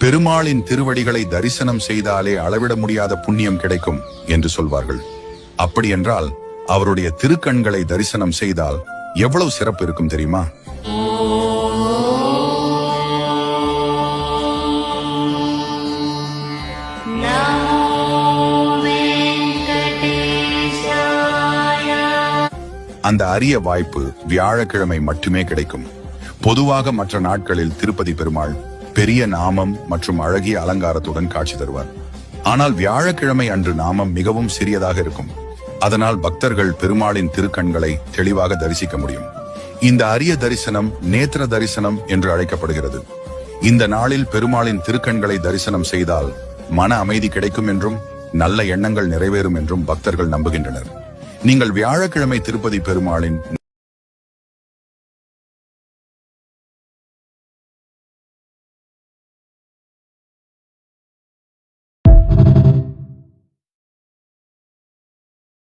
பெருமாளின் திருவடிகளை தரிசனம் செய்தாலே அளவிட முடியாத புண்ணியம் கிடைக்கும் என்று சொல்வார்கள். அப்படியென்றால் அவருடைய திருக்கண்களை தரிசனம் செய்தால் எவ்வளவு சிறப்பு இருக்கும் தெரியுமா? அந்த அரிய வாய்ப்பு வியாழக்கிழமை மட்டுமே கிடைக்கும். பொதுவாக மற்ற நாட்களில் திருப்பதி பெருமாள் பெரிய நாமம் மற்றும் அழகிய அலங்காரத்துடன் காட்சி தருவார். ஆனால் வியாழக்கிழமை அன்று நாமம் மிகவும் சிறியதாக இருக்கும். அதனால் பக்தர்கள் பெருமாளின் திருக்கண்களை தெளிவாக தரிசிக்க முடியும். இந்த அரிய தரிசனம் நேத்திர தரிசனம் என்று அழைக்கப்படுகிறது. இந்த நாளில் பெருமாளின் திருக்கண்களை தரிசனம் செய்தால் மன அமைதி கிடைக்கும் என்றும் நல்ல எண்ணங்கள் நிறைவேறும் என்றும் பக்தர்கள் நம்புகின்றனர். நீங்கள் வியாழக்கிழமை திருப்பதி பெருமாளின்